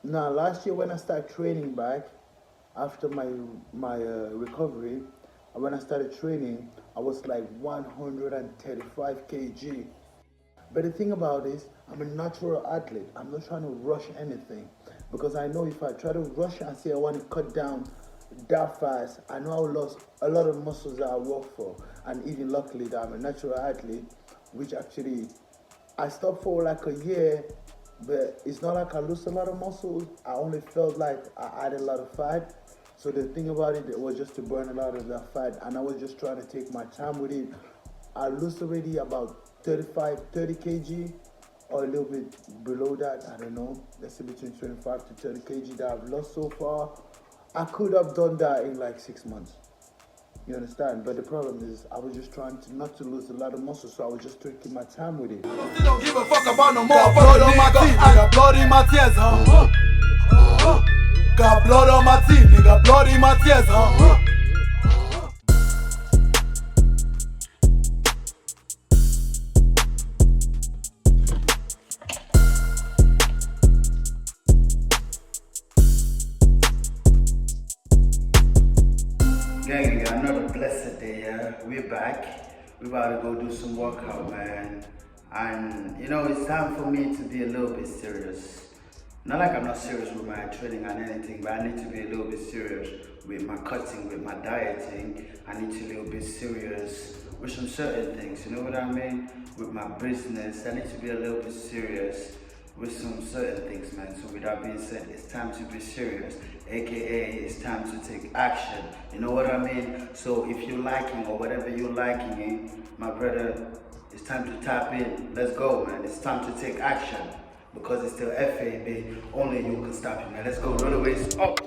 Now, last year when I started training back after my recovery, and when I started training, I was like 135 kg. But the thing about this, I'm a natural athlete. I'm not trying to rush anything because I know if I try to rush and say I want to cut down that fast, I know I'll lose a lot of muscles that I work for. And even luckily that I'm a natural athlete, which actually I stopped for like a year, but it's not like I lost a lot of muscles. I only felt like I added a lot of fat. So the thing about it was just to burn a lot of that fat, and I was just trying to take my time with it. I lost already about 30 kg, or a little bit below that. I don't know. Let's say between 25 to 30 kg that I've lost so far. I could have done that in like 6 months. You understand? But the problem is, I was just trying to not to lose a lot of muscle, so I was just taking my time with it. Still don't give a fuck about no more. Got blood on my teeth, nigga. Blood in my tears, Got blood on my teeth, nigga. Blood in my tears, Gang, another blessed day, yeah. We're back. We about to go do some workout, man. And you know, it's time for me to be a little bit serious. Not like I'm not serious with my training and anything, but I need to be a little bit serious with my cutting, with my dieting. I need to be a little bit serious with some certain things, you know what I mean? With my business, I need to be a little bit serious with some certain things, man. So with that being said, it's time to be serious, aka it's time to take action. You know what I mean? So if you're liking or whatever you're liking, my brother, it's time to tap in. Let's go, man. It's time to take action because it's still Ep5. Only you can stop it, man. Let's go. Roll the waist up.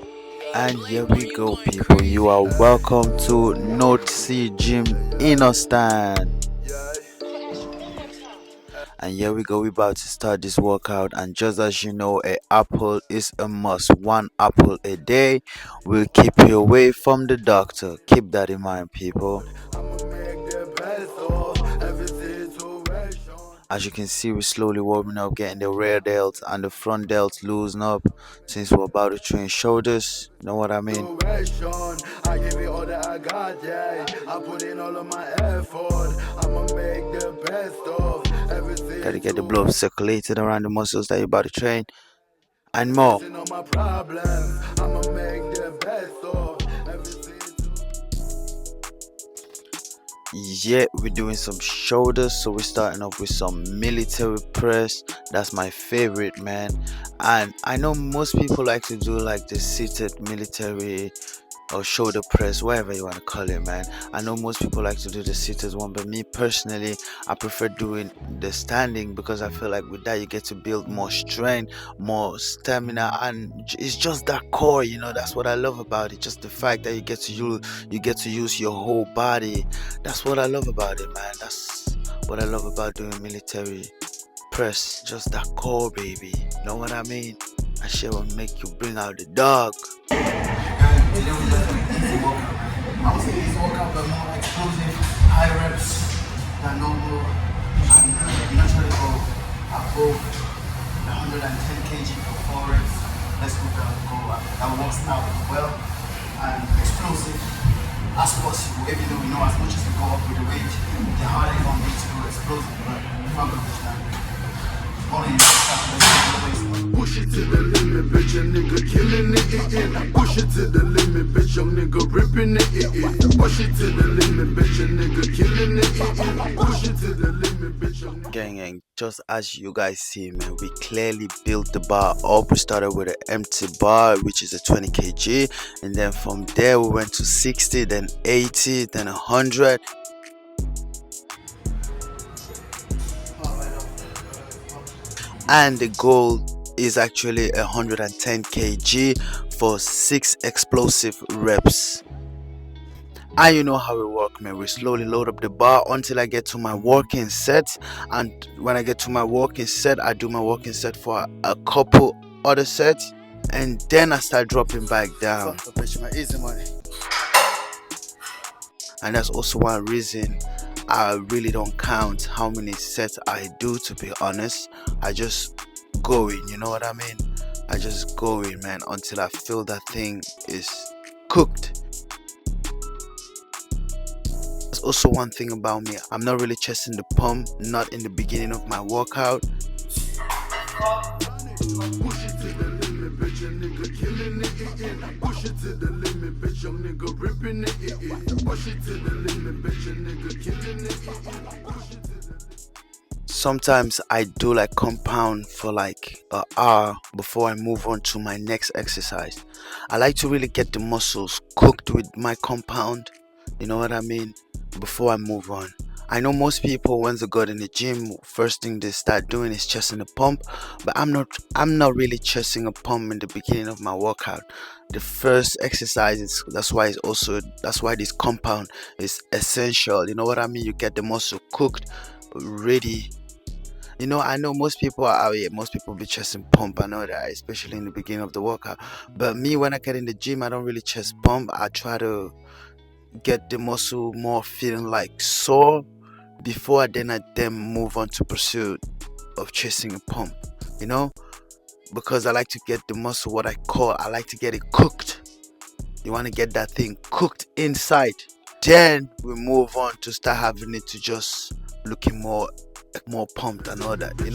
And here we go, people. You are welcome to North Sea Gym Inner Stand. And here we go. We're about to start this workout. And just as you know, an apple is a must. One apple a day will keep you away from the doctor. Keep that in mind, people. As you can see, we're slowly warming up, getting the rear delts and the front delts loosen up since we're about to train shoulders. You know what I mean? I give it all that I got, yeah. I put in all of my effort. I'ma make the best of everything. Gotta get the blood circulated around the muscles that you're about to train and more. I'ma make the best of everything. Yeah, we're doing some shoulders, so we're starting off with some military press. That's my favorite, man. And I know most people like to do like the seated military or shoulder press, whatever you want to call it, man. I know most people like to do the seated one, but me personally, I prefer doing the standing because I feel like with that you get to build more strength, more stamina, and it's just that core, you know. That's what I love about it, just the fact that you get to use your whole body. That's what I love about it, man. That's what I love about doing military press, just that core, baby. You know what I mean? That shit will make you bring out the dog. Easy workout. I would say easy workout, but more explosive, high reps than normal, and naturally go above 110 kg for 4 reps. Let's go that works out well and explosive as possible. Even though we know as much as we go up with the weight, the harder it's going to be to do explosive, but not going to push that. Only you push it to the limit, bitch, a nigga killing it. Push it to the limit, bitch, young nigga ripping it. Push it to the limit, bitch, a nigga killing it. Push it to the limit, bitch, young nigga. Gang, just as you guys see, man, we clearly built the bar up. We started with an empty bar, which is a 20 kg, and then from there we went to 60, then 80, then 100. And the goal is actually 110 kg for 6 explosive reps. And you know how it works, man. We slowly load up the bar until I get to my working set. And when I get to my working set, I do my working set for a couple other sets, and then I start dropping back down. And that's also one reason I really don't count how many sets I do, to be honest. I just go in, you know what I mean? I just go in, man, until I feel that thing is cooked. That's also one thing about me. I'm not really chasing the pump, not in the beginning of my workout. Push it to the limit, bitch, a nigga killing it. Push it to the limit, bitch, young nigga ripping it. Push it to the limit, bitch, a nigga killing it. Push it to the limit. Sometimes I do like compound for like an hour before I move on to my next exercise. I like to really get the muscles cooked with my compound, you know what I mean, before I move on. I know most people once they go in the gym, first thing they start doing is chasing a pump, but I'm not really chasing a pump in the beginning of my workout. The first exercise is that's why this compound is essential. You know what I mean? You get the muscle cooked, ready. I know most people are out here, most people be chasing pump, I know that, especially in the beginning of the workout. But me, when I get in the gym, I don't really chase pump. I try to get the muscle more feeling like sore before I then move on to pursuit of chasing a pump, you know, because I like to get the muscle what I like to get it cooked. You want to get that thing cooked inside, then we move on to start having it to just looking more pumped and all that. And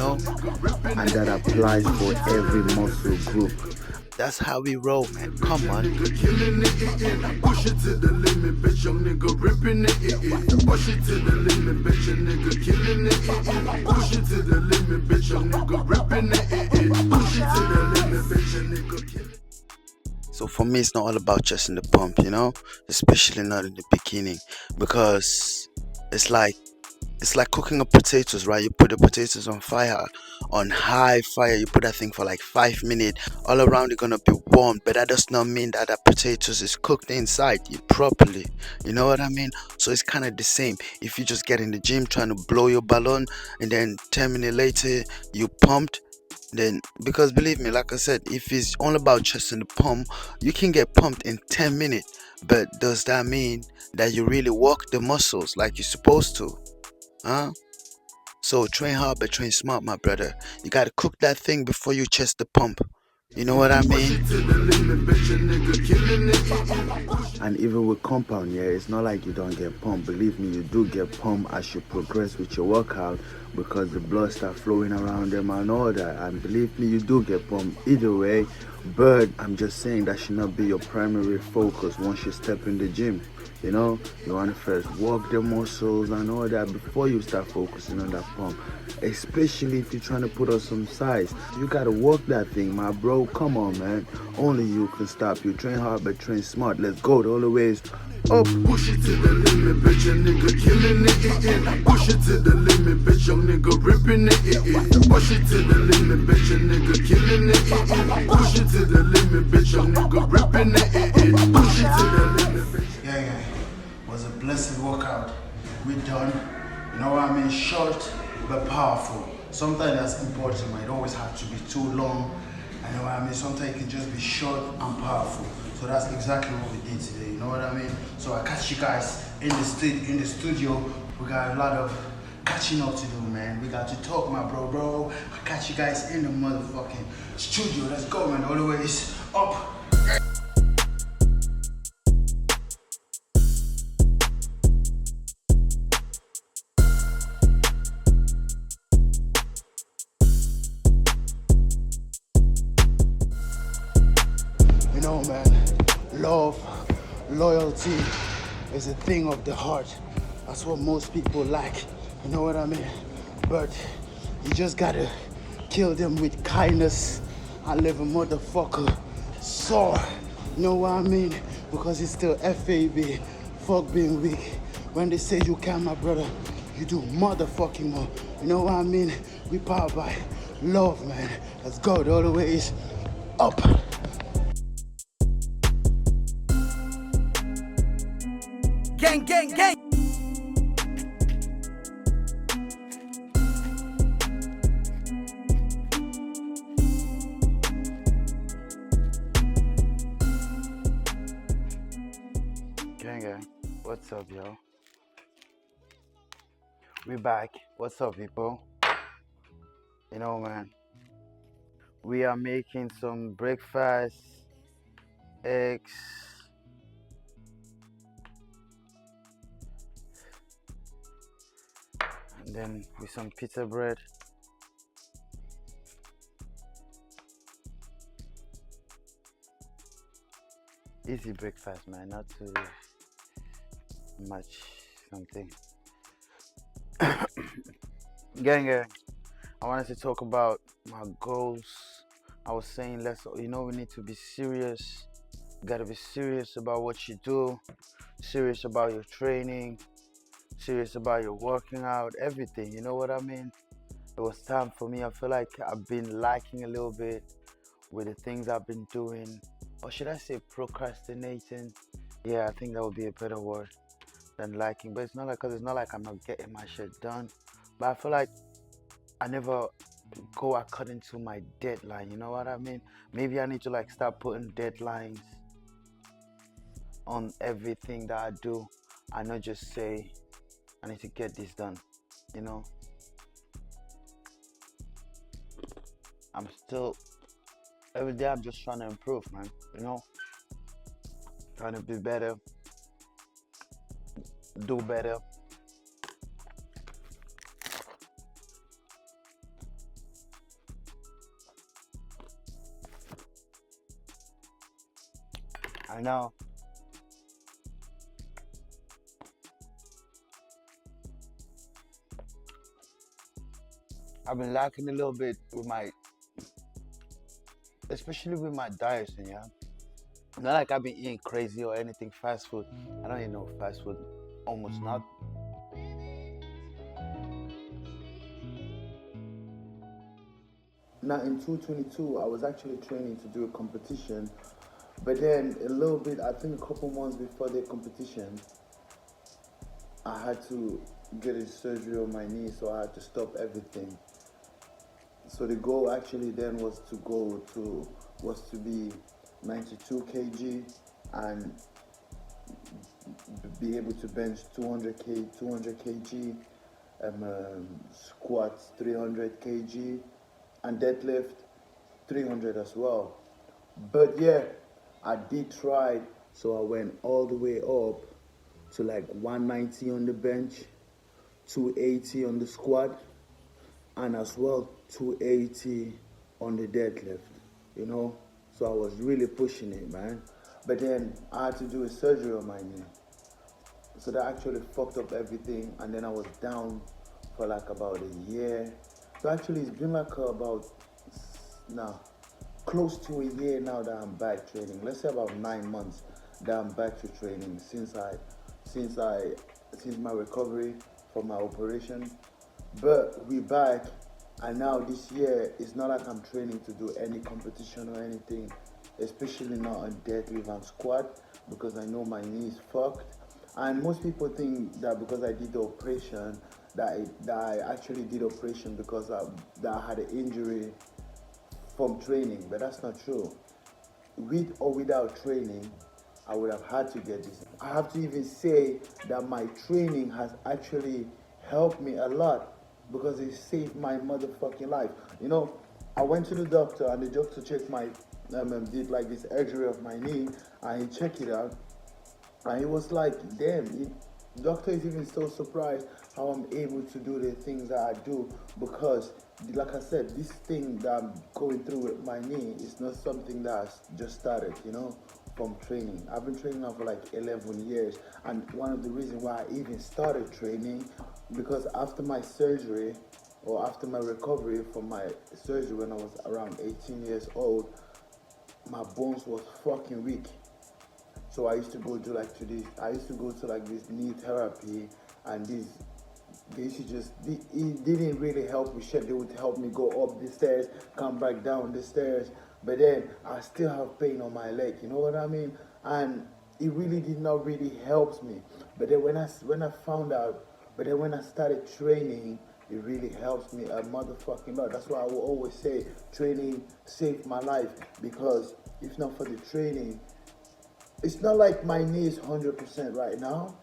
that applies for every muscle group. That's how we roll, man. Come on. Nigga killing it. Push it to the limit, bitch, young nigga ripping it. Push it to the limit, bitch, a nigga killing it. Push it to the limit, bitch, young nigga ripping it. Push it to the limit, bitch, a nigga killing it. So for me, it's not all about chasing the pump, especially not in the beginning, because it's like cooking up potatoes, right? You put the potatoes on fire, on high fire. You put that thing for like 5 minutes. All around, it's gonna be warm, but that does not mean that potatoes is cooked inside you properly. You know what I mean? So it's kind of the same. If you just get in the gym trying to blow your balloon, and then 10 minutes later you pumped, then because believe me, like I said, if it's all about chasing the pump, you can get pumped in 10 minutes. But does that mean that you really work the muscles like you're supposed to? Huh? So train hard but train smart, my brother. You gotta cook that thing before you chest the pump. You know what I Push mean? it to the limit, bitch, a nigga killing it. And even with compound, yeah, it's not like you don't get pumped. Believe me, you do get pumped as you progress with your workout because the blood start flowing around them and all that. And believe me, you do get pumped either way. But I'm just saying that should not be your primary focus once you step in the gym. You want to first work the muscles and all that before you start focusing on that pump. Especially if you're trying to put on some size. You got to work that thing, my bro. Come on, man. Only you can stop you. Train hard, but train smart. Let's go. The only way is up. Push it to the limit, bitch, a nigga killing it. Push it to the limit, bitch, young nigga ripping it. Push it to the limit, bitch, a nigga killing it. Push it to the limit, bitch, young nigga ripping it. Push it to the limit, bitch. Yeah. It was a blessed workout. We done. You know what I mean? Short but powerful. Sometimes that's important, man. It always have to be too long. I know what I mean? Sometimes it can just be short and powerful. So that's exactly what we did today. You know what I mean? So I catch you guys in the studio. We got a lot of catching up to do, man. We got to talk, my bro. I catch you guys in the motherfucking studio. Let's go, man. All the way is up. You know, man, love, loyalty is a thing of the heart. That's what most people lack. You know what I mean? But you just gotta kill them with kindness and leave a motherfucker sore. You know what I mean? Because it's still FAB. Fuck being weak. When they say you can, my brother, you do motherfucking more. You know what I mean? We powered by love, man. Let's go. The other way is up. Gang, gang, gang. Gang. What's up, yo? We back. What's up, people? Man? We are making some breakfast, eggs, and then with some pizza bread. Easy breakfast, man, not too much something. Gang, I wanted to talk about my goals. I was saying, we need to be serious. You gotta be serious about what you do, serious about your training, serious about your working out, everything. You know what I mean? It was time for me. I feel like I've been lacking a little bit with the things I've been doing, or should I say procrastinating? Yeah, I think that would be a better word than lacking. But it's not like, cause it's not like I'm not getting my shit done. But I feel like I never go according to my deadline. You know what I mean? Maybe I need to like start putting deadlines on everything that I do. I not just say I need to get this done. You know, I'm still every day. I'm just trying to improve, man. You know, trying to be better, do better. I know. I've been lacking a little bit with especially with my dieting, yeah. Not like I've been eating crazy or anything fast food. I don't even know fast food, almost not. Now in 2022, I was actually training to do a competition, but then a little bit, I think a couple months before the competition, I had to get a surgery on my knee, so I had to stop everything. So the goal actually then was to be 92 kg and be able to bench 200 kg, squats 300 kg, and deadlift 300 as well. But yeah, I did try, so I went all the way up to like 190 on the bench, 280 on the squat, and as well 280 on the deadlift, you know. So I was really pushing it, man. But then I had to do a surgery on my knee, so that actually fucked up everything, and then I was down for like about a year. So actually it's been like about now close to a year now that I'm back training. Let's say about 9 months that I'm back to training since I since my recovery from my operation. But we back, and now this year it's not like I'm training to do any competition or anything, especially not on deadlift and squat, because I know my knee is fucked. And most people think that because I did the operation, that I actually did operation because that I had an injury from training, but that's not true. With or without training, I would have had to get this. I have to even say that my training has actually helped me a lot because it saved my motherfucking life. You know, I went to the doctor and the doctor checked did like this X-ray of my knee, and he checked it out, and he was like, damn, doctor is even so surprised how I'm able to do the things that I do, because like I said, this thing that I'm going through with my knee is not something that's just started, you know, from training. I've been training now for like 11 years, and one of the reasons why I even started training, because after my surgery, or after my recovery from my surgery when I was around 18 years old, my bones was fucking weak. So I used to go to like this knee therapy, and they used to it didn't really help with shit. They would help me go up the stairs, come back down the stairs, but then I still have pain on my leg. You know what I mean? And it really did not really help me. But then when I started training, it really helps me a motherfucking lot. That's why I will always say training saved my life, because if not for the training, it's not like my knee is 100% right now,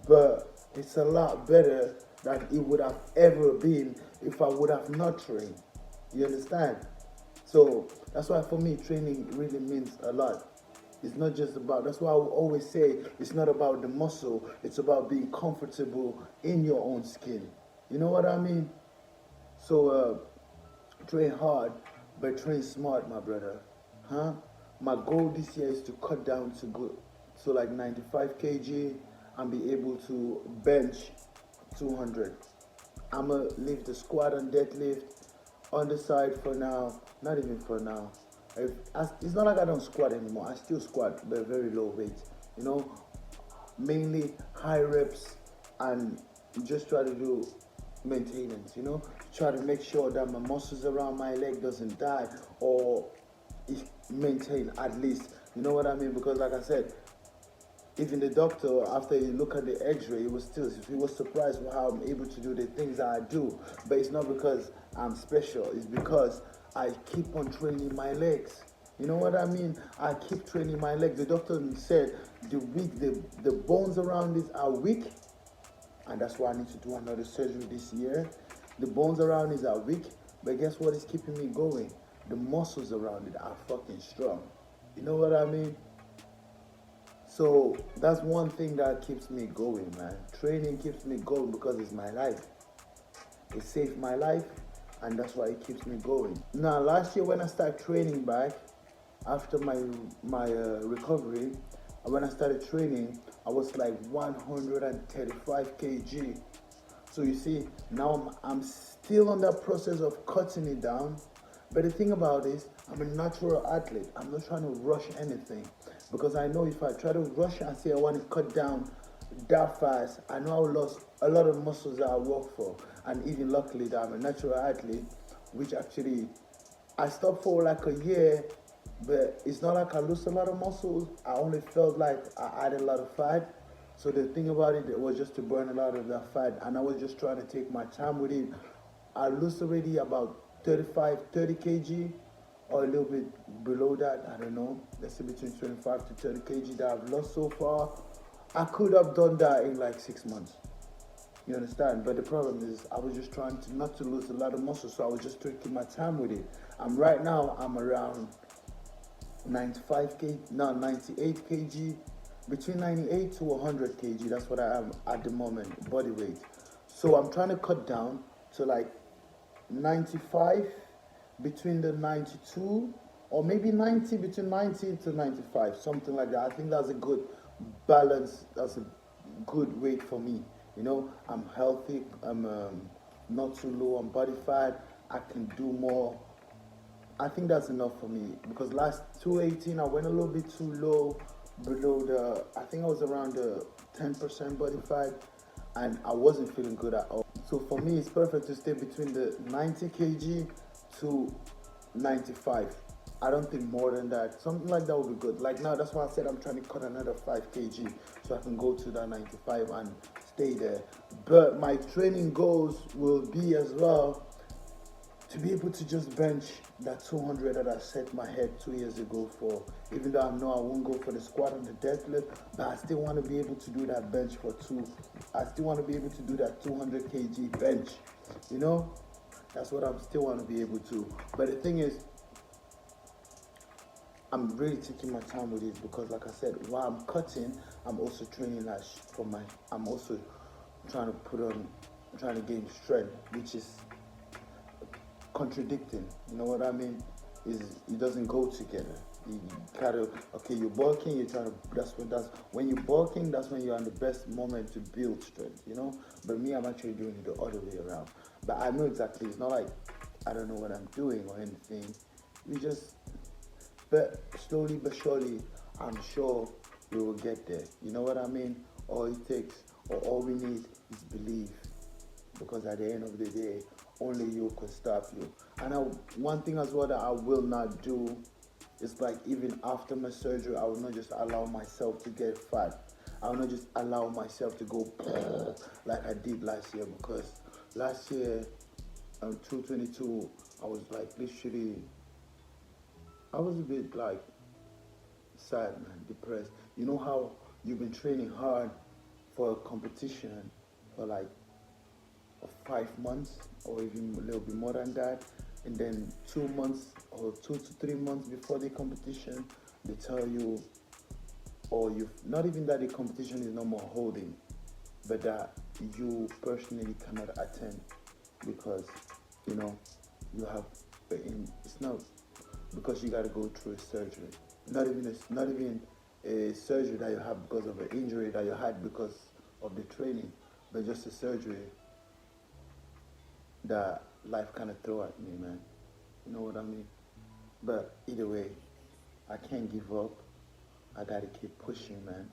but it's a lot better than it would have ever been if I would have not trained. You understand? So that's why for me training really means a lot. It's not just about, that's why I will always say it's not about the muscle, it's about being comfortable in your own skin. You know what I mean? So train hard, but train smart, my brother. Huh? My goal this year is to cut down to go to like 95 kg and be able to bench 200. I'ma leave the squat and deadlift on the side for now. Not even for now. It's not like I don't squat anymore. I still squat, but very low weight. You know, mainly high reps and just try to do maintenance. You know, try to make sure that my muscles around my leg doesn't die or it maintain at least. You know what I mean? Because like I said, even the doctor, after he looked at the x-ray, he was surprised with how I'm able to do the things that I do. But it's not because I'm special, it's because I keep on training my legs. You know what I mean? I keep training my legs. The doctor said the bones around this are weak, and that's why I need to do another surgery this year. The bones around it are weak, but guess what is keeping me going? The muscles around it are fucking strong. You know what I mean? So that's one thing that keeps me going, man. Training keeps me going because it's my life. It saved my life, and that's why it keeps me going. Now, last year when I started training back, after my recovery, when I started training, I was like 135 kg. So you see, now I'm still on that process of cutting it down. But the thing about this, I'm a natural athlete. I'm not trying to rush anything because I know if I try to rush and say I want to cut down that fast, I know I will lose a lot of muscles that I work for. And even luckily that I'm a natural athlete, which actually I stopped for like a year, but it's not like I lost a lot of muscles. I only felt like I added a lot of fat. So the thing about it was just to burn a lot of that fat, and I was just trying to take my time with it. I lost already about 30 kg, or a little bit below that. I don't know. Let's say between 25 to 30 kg that I've lost so far. I could have done that in like 6 months. You understand? But the problem is I was just trying to not to lose a lot of muscle, so I was just taking my time with it. And right now I'm around 95 kg, no, 98 kg, between 98 to 100 kg. That's what I am at the moment, body weight. So I'm trying to cut down to like 95, between the 92 or maybe 90, between 90 to 95, something like that. I think that's a good balance. That's a good weight for me. You know, I'm healthy. I'm not too low on body fat. I can do more. I think that's enough for me because last 218 I went a little bit too low, below the, I think I was around the 10% body fat, and I wasn't feeling good at all. So for me it's perfect to stay between the 90 kg to 95. I don't think more than that. Something like that would be good. Like now, that's why I said I'm trying to cut another 5 kg so I can go to that 95 and stay there. But my training goals will be as well to be able to just bench that 200 that I set my head 2 years ago for. Even though I know I won't go for the squat and the deadlift, but I still want to be able to do that bench for two. I still want to be able to do that 200 kg bench. You know, that's what I still want to be able to. But the thing is, I'm really taking my time with it because, like I said, while I'm cutting, I'm also training that for my. I'm also trying to gain strength, which is contradicting. You know what I mean? It doesn't go together. You gotta, okay, you're bulking, you're trying to, that's when you're bulking, that's when you're in the best moment to build strength, you know? But me, I'm actually doing it the other way around. But I know exactly, it's not like I don't know what I'm doing or anything. But slowly but surely, I'm sure we will get there. You know what I mean? All it takes, or all we need is belief. Because at the end of the day, only you can stop you. And one thing as well that I will not do is, like, even after my surgery, I will not just allow myself to get fat. I will not just allow myself to go like I did last year, because last year, 2022, I was like literally, I was a bit like sad, man, depressed. You know how you've been training hard for a competition for like 5 months or even a little bit more than that, and then 2 months or 2 to 3 months before the competition, they tell you, or you not even that the competition is no more holding, but that you personally cannot attend because you know you have it's not because you got to go through a surgery, not even a surgery that you have because of an injury that you had because of the training, but just a surgery that life kind of throw at me, man. You know what I mean? But either way, I can't give up. I gotta keep pushing, man.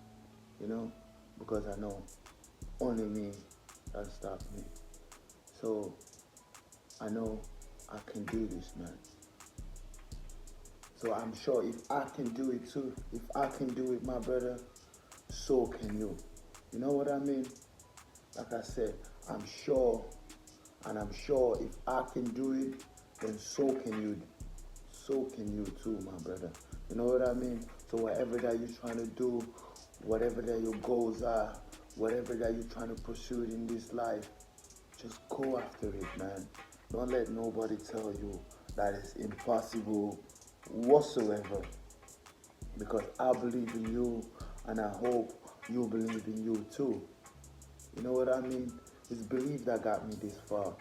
You know, because I know only me can stop me. So I know I can do this, man. So I'm sure if I can do it too, if I can do it, my brother, so can you. You know what I mean? Like I said, I'm sure, and I'm sure if I can do it, then so can you. So can you too, my brother. You know what I mean? So whatever that you're trying to do, whatever that your goals are, whatever that you're trying to pursue in this life, just go after it, man. Don't let nobody tell you that it's impossible whatsoever. Because I believe in you, and I hope you believe in you too. You know what I mean? It's belief that got me this far.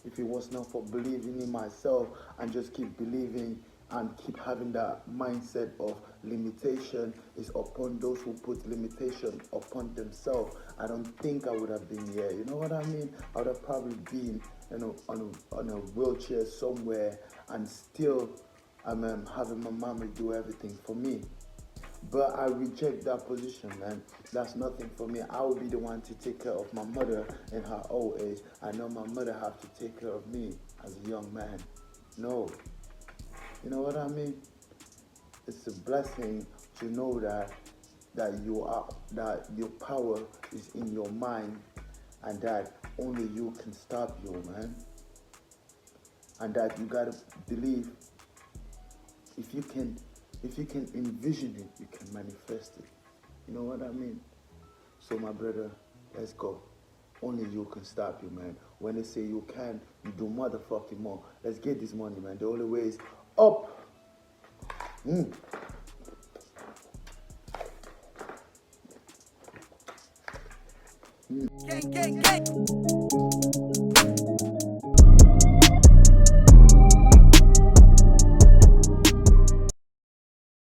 If it was not for believing in myself and just keep believing and keep having that mindset of limitation is upon those who put limitation upon themselves, I don't think I would have been here. You know what I mean? I would have probably been, on a wheelchair somewhere and still having my mama do everything for me. But I reject that position, man. That's nothing for me. I will be the one to take care of my mother in her old age. I know my mother have to take care of me as a young man. No. You know what I mean? It's a blessing to know that your power is in your mind and that only you can stop you, man. And that you gotta believe if you can envision it, you can manifest it. You know what I mean? So my brother, let's go. Only you can stop you, man. When they say you can, you do motherfucking more. Let's get this money, man. The only way is up. Gang, gang, gang.